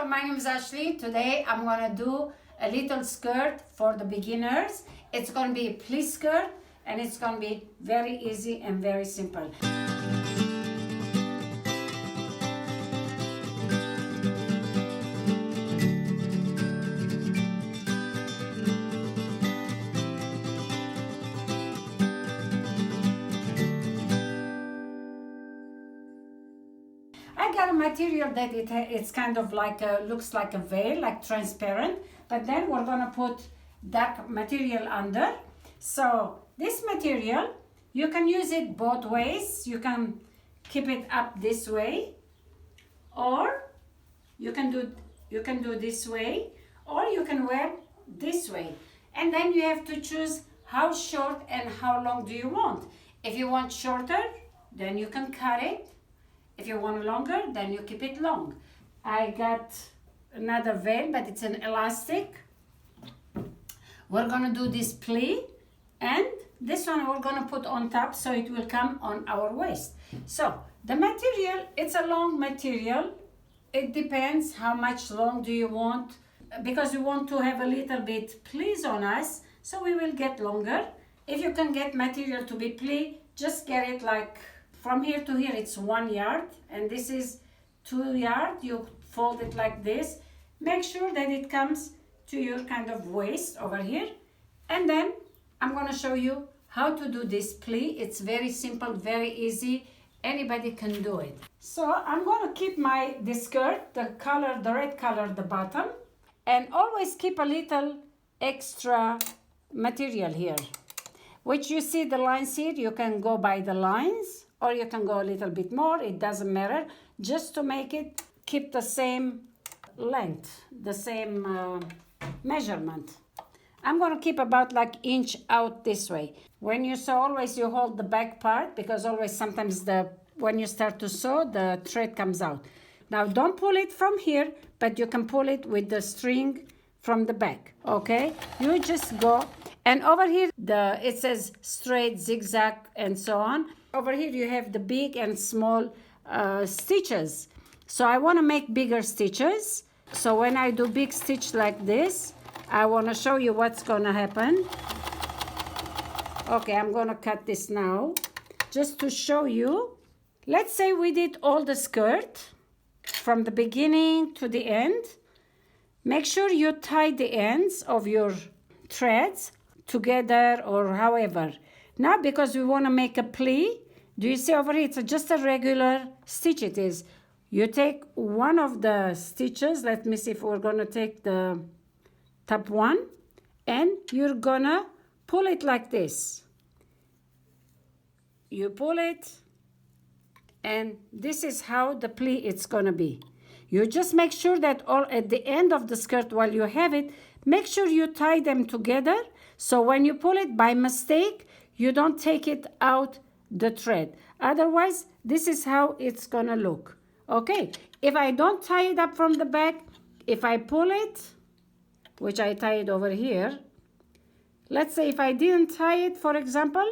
my name is Ashley. Today I'm gonna do a little skirt for the beginners. It's gonna be a pleat skirt and it's gonna be very easy and very simple. I got a material that it's kind of like looks like a veil, like transparent, but then we're gonna put dark material under. So this material, you can use it both ways. You can keep it up this way, or you can do this way, or you can wear this way. And then you have to choose how short and how long do you want. If you want shorter, then you can cut it. If you want longer, then you keep it long. I got another veil, but it's an elastic. We're gonna do this pleat, and this one we're gonna put on top so it will come on our waist. So the material, it's a long material. It depends how much long do you want, because we want to have a little bit pleats on us, so we will get longer. If you can get material to be pleat, just get it like from here to here, it's 1 yard, and this is 2 yards. You fold it like this. Make sure that it comes to your kind of waist over here. And then I'm gonna show you how to do this pleat. It's very simple, very easy. Anybody can do it. So I'm gonna keep this skirt, the red color, the bottom, and always keep a little extra material here. Which you see the lines here, you can go by the lines, or you can go a little bit more, it doesn't matter, just to make it keep the same length, the same measurement. I'm gonna keep about like inch out this way. When you sew, always you hold the back part, because always sometimes when you start to sew, the thread comes out. Now don't pull it from here, but you can pull it with the string from the back, okay? You just go, and over here it says straight, zigzag, and so on. Over here you have the big and small stitches. So I want to make bigger stitches. So when I do big stitch like this, I want to show you what's going to happen. Okay, I'm going to cut this now just to show you. Let's say we did all the skirt from the beginning to the end. Make sure you tie the ends of your threads together or however. Now, because we want to make a pleat, do you see over here? It's just a regular stitch. It is. You take one of the stitches. Let me see if we're going to take the top one. And you're going to pull it like this. You pull it. And this is how the pleat it's going to be. You just make sure that at the end of the skirt, while you have it, make sure you tie them together. So when you pull it by mistake, you don't take it out the thread. Otherwise, this is how it's gonna look. Okay, if I don't tie it up from the back, if I pull it, which I tie it over here, let's say if I didn't tie it, for example,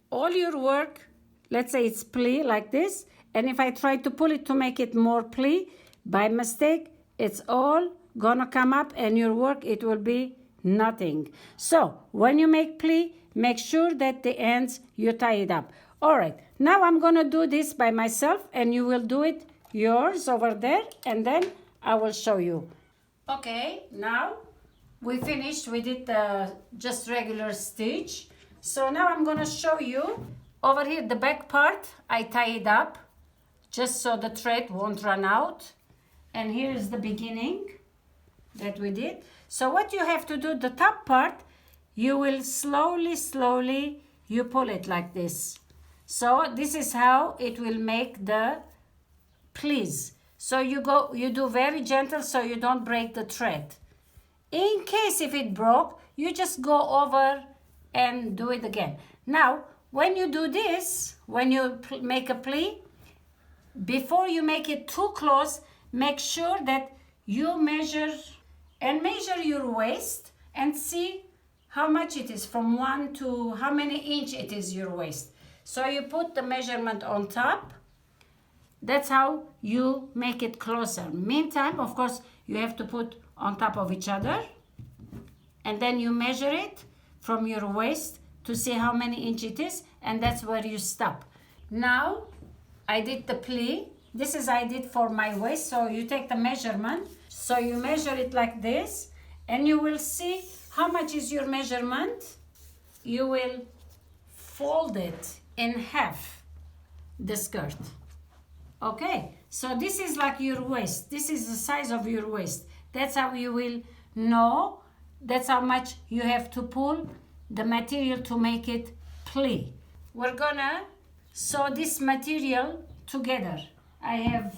all your work, let's say it's pleat like this, and if I try to pull it to make it more pleat, by mistake, it's all gonna come up, and your work, it will be nothing. So when you make pleat, make sure that the ends you tie it up. All right, now I'm gonna do this by myself, and you will do it yours over there, and then I will show you. Okay, now we finished. We did just regular stitch. So now I'm gonna show you over here the back part. I tie it up just so the thread won't run out, and here is the beginning that we did. So what you have to do, the top part, you will slowly, you pull it like this. So this is how it will make the pleats. So you do very gentle so you don't break the thread. In case if it broke, you just go over and do it again. Now, when you do this, when you make a pleat, before you make it too close, make sure that you measure your waist and see how much it is, from 1 to how many inch it is your waist. So you put the measurement on top. That's how you make it closer. Meantime, of course, you have to put on top of each other, and then you measure it from your waist to see how many inches it is, and that's where you stop. Now I did the plie. This is I did for my waist. So you take the measurement, so you measure it like this, and you will see how much is your measurement. You will fold it in half, the skirt. Okay, so this is like your waist. This is the size of your waist. That's how you will know. That's how much you have to pull the material to make it plie. We're gonna sew this material together. I have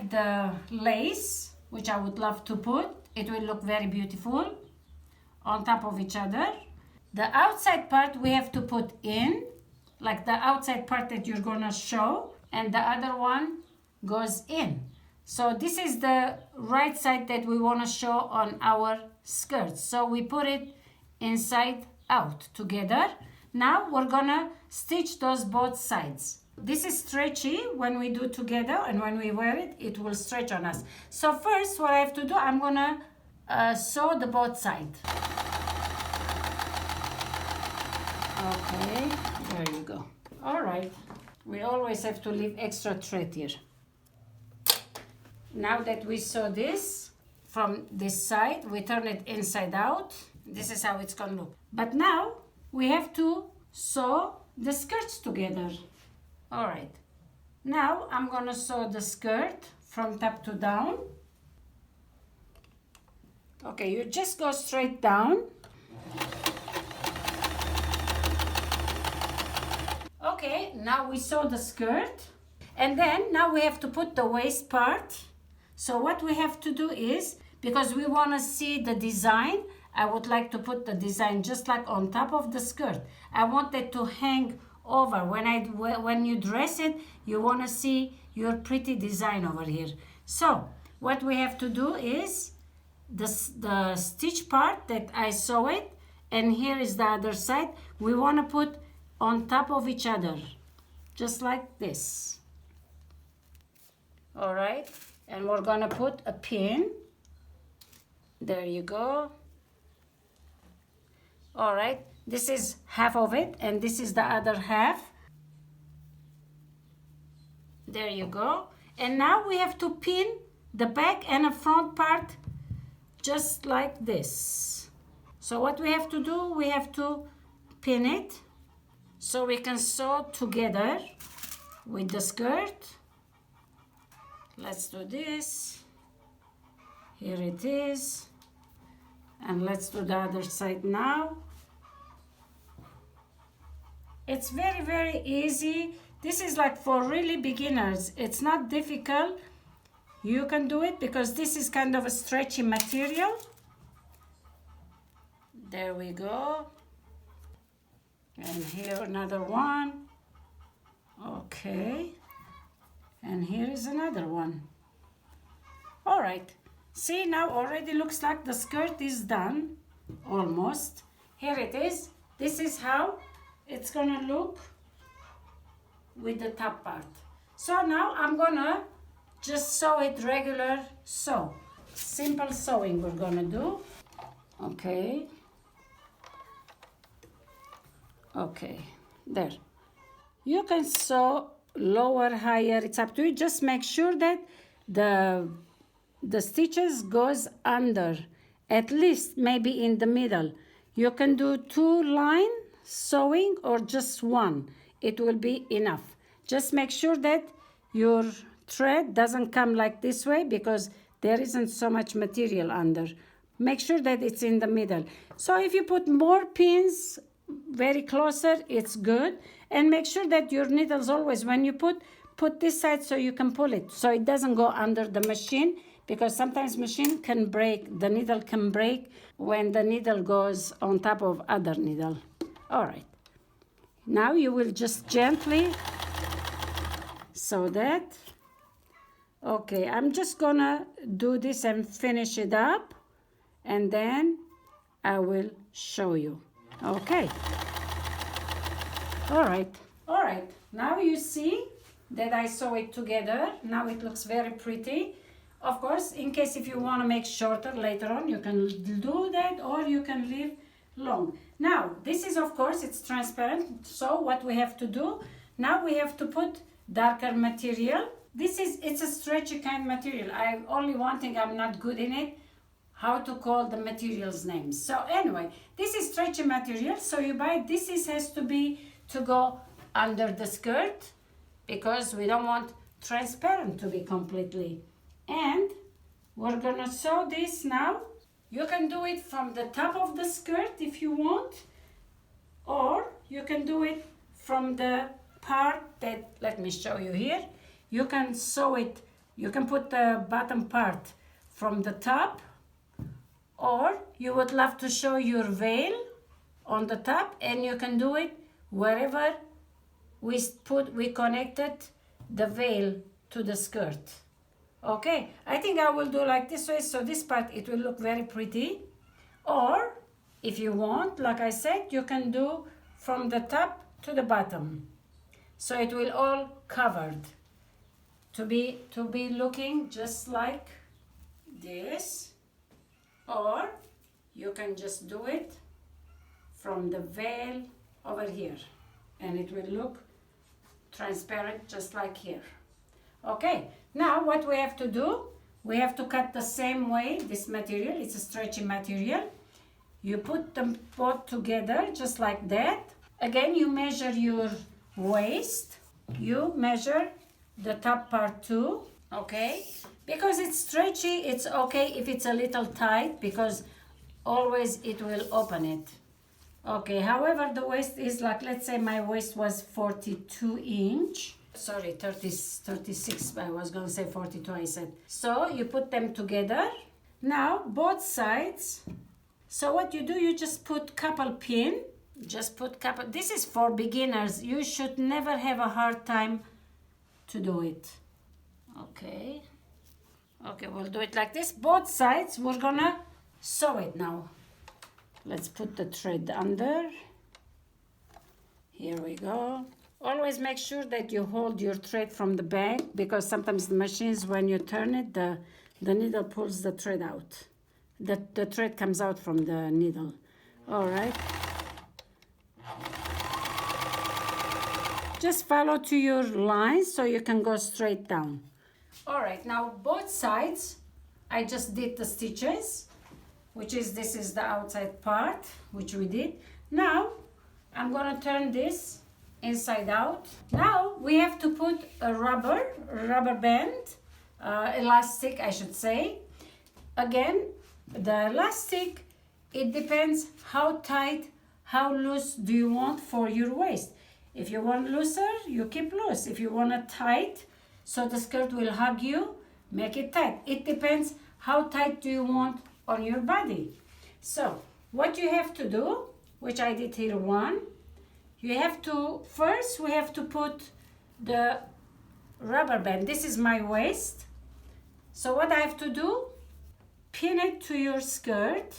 the lace, which I would love to put. It will look very beautiful on top of each other. The outside part we have to put in, like the outside part that you're gonna show, and the other one goes in. So this is the right side that we wanna show on our skirt. So we put it inside out together. Now we're gonna stitch those both sides. This is stretchy when we do together, and when we wear it, it will stretch on us. So first what I have to do, I'm gonna sew the both sides. Okay, there you go. All right, we always have to leave extra thread here. Now that we sew this from this side, we turn it inside out. This is how it's gonna look. But now we have to sew the skirts together. All right, now I'm gonna sew the skirt from top to down. Okay, you just go straight down. Okay, now we sew the skirt, and then now we have to put the waist part. So what we have to do is, because we want to see the design, I would like to put the design just like on top of the skirt. I want it to hang over. When you dress it, you want to see your pretty design over here. So what we have to do is the stitch part that I sew it, and here is the other side. We want to put on top of each other, just like this. All right, and we're gonna put a pin. There you go. All right, this is half of it, and this is the other half. There you go. And now we have to pin the back and the front part just like this. So what we have to do, we have to pin it so we can sew together with the skirt. Let's do this. Here it is. And let's do the other side now. It's very, very easy. This is like for really beginners. It's not difficult. You can do it because this is kind of a stretchy material. There we go. And here another one. Okay. And here is another one. All right. See, now already looks like the skirt is done. Almost. Here it is. This is how it's gonna look with the top part. So now I'm gonna just sew it regular sew. Simple sewing we're gonna do. Okay. Okay, there. You can sew lower, higher, it's up to you. Just make sure that the stitches goes under, at least maybe in the middle. You can do 2 line sewing or just 1. It will be enough. Just make sure that your thread doesn't come like this way because there isn't so much material under. Make sure that it's in the middle. So if you put more pins very closer, it's good. And make sure that your needles always, when you put this side so you can pull it, so it doesn't go under the machine, because sometimes machine can break, the needle can break when the needle goes on top of other needle. All right, now you will just gently sew that. Okay, I'm just gonna do this and finish it up, and then I will show you. Okay. All right. Now you see that I sew it together. Now it looks very pretty. Of course, in case if you want to make shorter later on, you can do that, or you can leave long. Now, this is, of course, it's transparent. So what we have to do, now we have to put darker material. It's a stretchy kind material. Only one thing I'm not good in it, how to call the materials names. So anyway, this is stretchy material. So you buy, has to be to go under the skirt, because we don't want transparent to be completely. And we're gonna sew this now. You can do it from the top of the skirt if you want, or you can do it from the part that, let me show you here. You can sew it, you can put the bottom part from the top, or you would love to show your veil on the top, and you can do it wherever we connected the veil to the skirt. Okay, I think I will do like this way, so this part, it will look very pretty. Or if you want, like I said, you can do from the top to the bottom, so it will all covered to be looking just like this. Or you can just do it from the veil over here, and it will look transparent just like here. Okay, now what we have to do, we have to cut the same way. This material, it's a stretchy material. You put them both together just like that. Again, you measure your waist. You measure the top part too, okay? Because it's stretchy, it's okay if it's a little tight, because always it will open it. Okay, however, the waist is like, let's say my waist was 42 inch. Sorry, 36, I was going to say 42, I said. So you put them together. Now, both sides. So what you do, you just put couple pin. Just put couple. This is for beginners. You should never have a hard time to do it. Okay. Okay, we'll do it like this. Both sides, we're gonna sew it now. Let's put the thread under. Here we go. Always make sure that you hold your thread from the back, because sometimes the machines, when you turn it, the needle pulls the thread out. The thread comes out from the needle. All right. Just follow to your line so you can go straight down. All right, now both sides, I just did the stitches, this is the outside part, which we did. Now, I'm gonna turn this inside out. Now, we have to put a rubber band, elastic, I should say. Again, the elastic, it depends how tight, how loose do you want for your waist. If you want looser, you keep loose. If you want it tight, so the skirt will hug you, make it tight. It depends how tight do you want on your body. So what you have to do, which I did here one, you have to, first we have to put the rubber band. This is my waist. So what I have to do, pin it to your skirt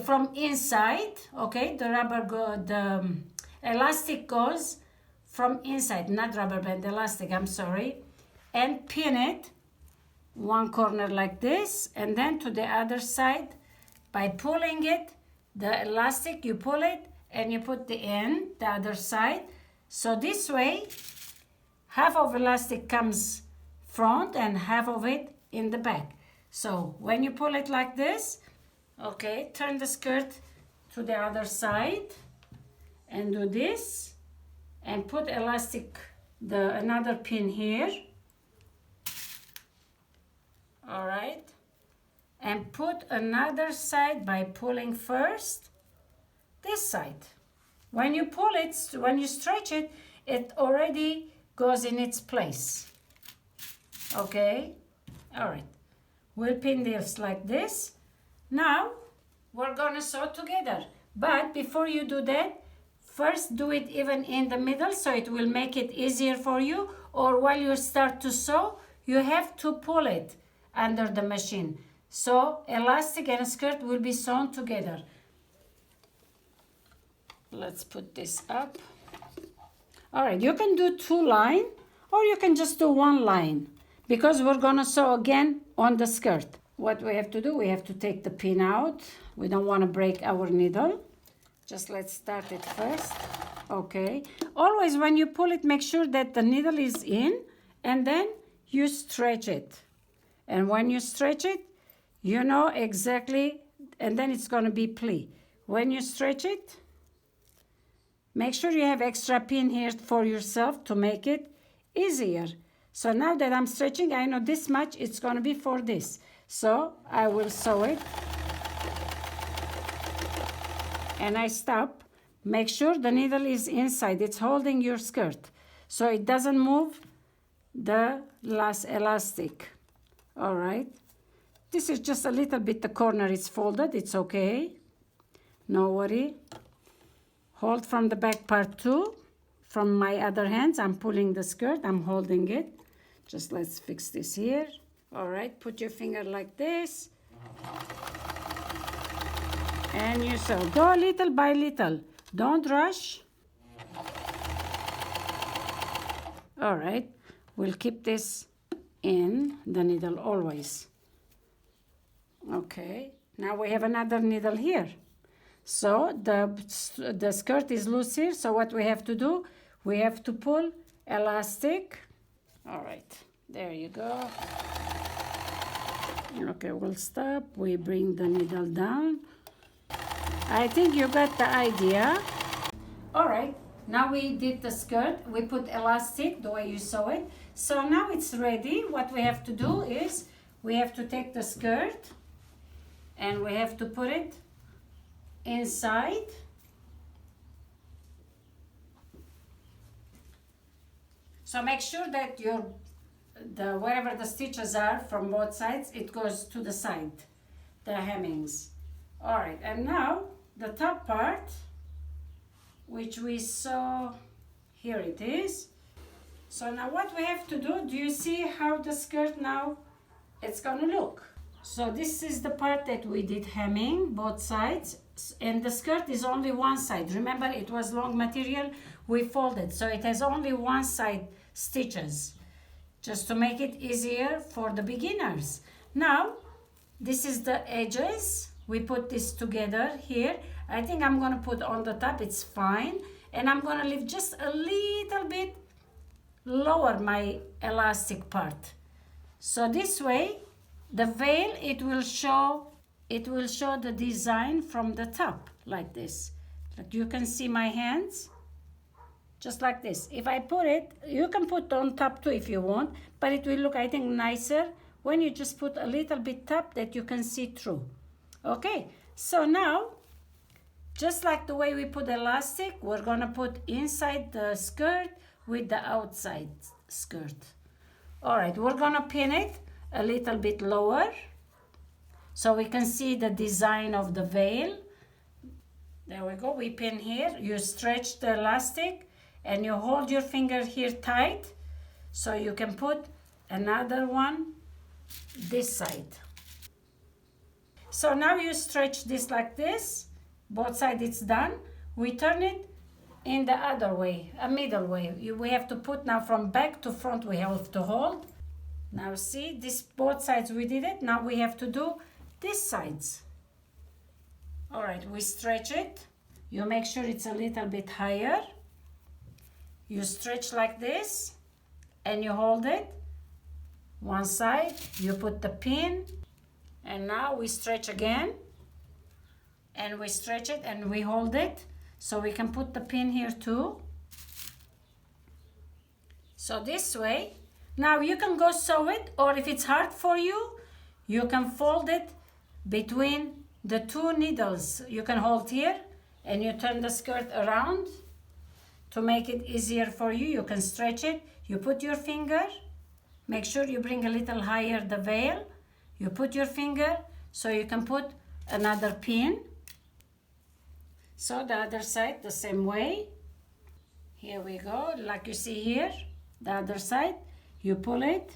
from inside, okay? The elastic goes from inside, not rubber band, elastic, I'm sorry. And pin it one corner like this, and then to the other side by pulling it, the elastic, you pull it and you put the end, the other side. So this way, half of elastic comes front and half of it in the back. So when you pull it like this, okay, turn the skirt to the other side and do this and put elastic, another pin here. All right, and put another side by pulling first this side. When you pull it, when you stretch it, it already goes in its place. Okay, all right, we'll pin this like this. Now we're gonna sew together, but before you do that, first do it even in the middle, so it will make it easier for you. Or while you start to sew, you have to pull it under the machine, so elastic and skirt will be sewn together. Let's put this up. All right, you can do two lines or you can just do one line because we're gonna sew again on the skirt. What we have to do, we have to take the pin out. We don't want to break our needle. Just let's start it first. Okay, always when you pull it, make sure that the needle is in, and then you stretch it. And when you stretch it, you know exactly, and then it's going to be plie. When you stretch it, make sure you have extra pin here for yourself to make it easier. So now that I'm stretching, I know this much it's going to be for this. So I will sew it. And I stop. Make sure the needle is inside. It's holding your skirt, so it doesn't move the last elastic. All right. This is just a little bit, the corner is folded. It's okay. No worry. Hold from the back part too. From my other hands, I'm pulling the skirt. I'm holding it. Just let's fix this here. All right. Put your finger like this. And you sew. Go little by little. Don't rush. All right. We'll keep this in the needle always. Okay. Now we have another needle here. So the skirt is loose here. So what we have to do, we have to pull elastic. All right. There you go. Okay, we'll stop. We bring the needle down. I think you got the idea. All right, now we did the skirt. We put elastic the way you saw it. So now it's ready. What we have to do is we have to take the skirt and we have to put it inside. So make sure that wherever the stitches are from both sides, it goes to the side, the hemmings. All right, and now the top part, which we saw, here it is. So now what we have to do you see how the skirt now it's gonna look? So this is the part that we did hemming, both sides, and the skirt is only one side. Remember, it was long material, we folded, so it has only one side stitches, just to make it easier for the beginners. Now, this is the edges. We put this together here. I think I'm going to put on the top, it's fine. And I'm going to leave just a little bit lower my elastic part. So this way, the veil, it will show the design from the top, like this. Like you can see my hands, just like this. If I put it, you can put on top too if you want, but it will look, I think, nicer when you just put a little bit top that you can see through. Okay, so now, just like the way we put elastic, we're gonna put inside the skirt with the outside skirt. All right, we're gonna pin it a little bit lower so we can see the design of the veil. There we go, we pin here. You stretch the elastic and you hold your finger here tight so you can put another one this side. So now you stretch this like this, both sides it's done. We turn it in the other way, a middle way. We have to put now from back to front, we have to hold. Now see, this both sides we did it. Now we have to do this sides. All right, we stretch it. You make sure it's a little bit higher. You stretch like this and you hold it. One side, you put the pin. And now we stretch again, and we stretch it and we hold it, so we can put the pin here too. So this way, now you can go sew it, or if it's hard for you, you can fold it between the two needles. You can hold here and you turn the skirt around to make it easier for you. You can stretch it, you put your finger, make sure you bring a little higher the veil. You put your finger so you can put another pin. So the other side the same way. Here we go, like you see here, the other side. You pull it,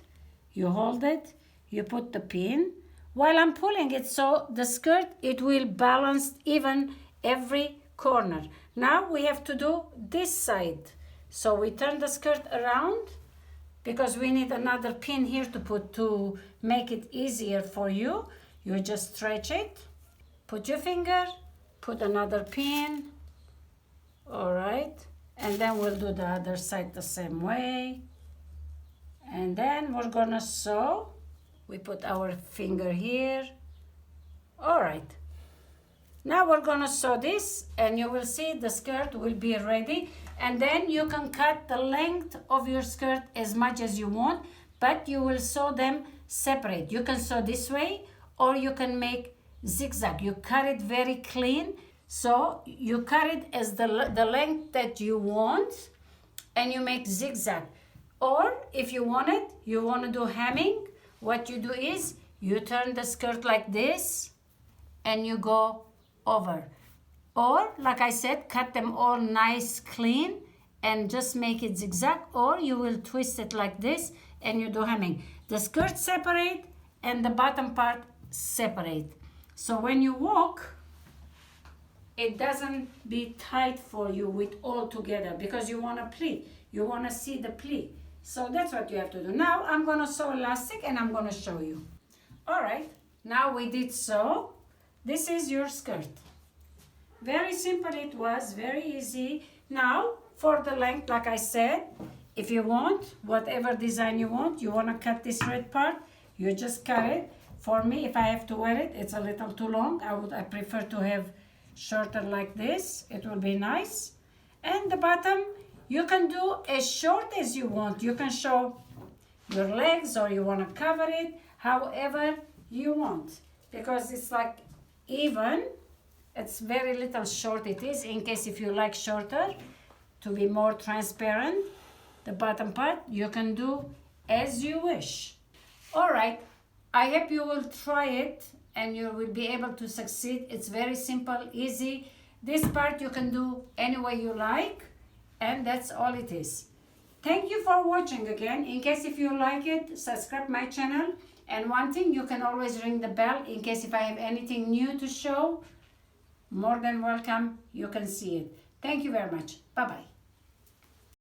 you hold it, you put the pin. While I'm pulling it, so the skirt, it will balance even every corner. Now we have to do this side. So we turn the skirt around because we need another pin here to put to make it easier for you. You just stretch it, put your finger, put another pin, all right, and then we'll do the other side the same way. And then we're gonna sew. We put our finger here. All right. Now we're gonna sew this, and you will see the skirt will be ready. And then you can cut the length of your skirt as much as you want, but you will sew them separate. You can sew this way, or you can make zigzag. You cut it very clean. So you cut it as the length that you want, and you make zigzag. Or if you want to do hemming, what you do is you turn the skirt like this and you go over. Or like I said, cut them all nice, clean, and just make it zigzag. Or you will twist it like this and you do hemming. The skirt separate and the bottom part separate. So when you walk, it doesn't be tight for you with all together, because you want to pleat. You want to see the pleat. So that's what you have to do. Now I'm going to sew elastic and I'm going to show you. All right, now we did sew. This is your skirt. Very simple it was, very easy. Now for the length, like I said, if you want, whatever design you want to cut this red part, you just cut it. For me, if I have to wear it, it's a little too long. I prefer to have shorter like this. It will be nice. And the bottom, you can do as short as you want. You can show your legs, or you want to cover it however you want, because it's like even. It's very little short it is, in case if you like shorter to be more transparent. The bottom part you can do as you wish. All right, I hope you will try it and you will be able to succeed. It's very simple, easy. This part you can do any way you like, and that's all it is. Thank you for watching again. In case if you like it, subscribe my channel. And one thing, you can always ring the bell in case if I have anything new to show. More than welcome, you can see it. Thank you very much. Bye-bye.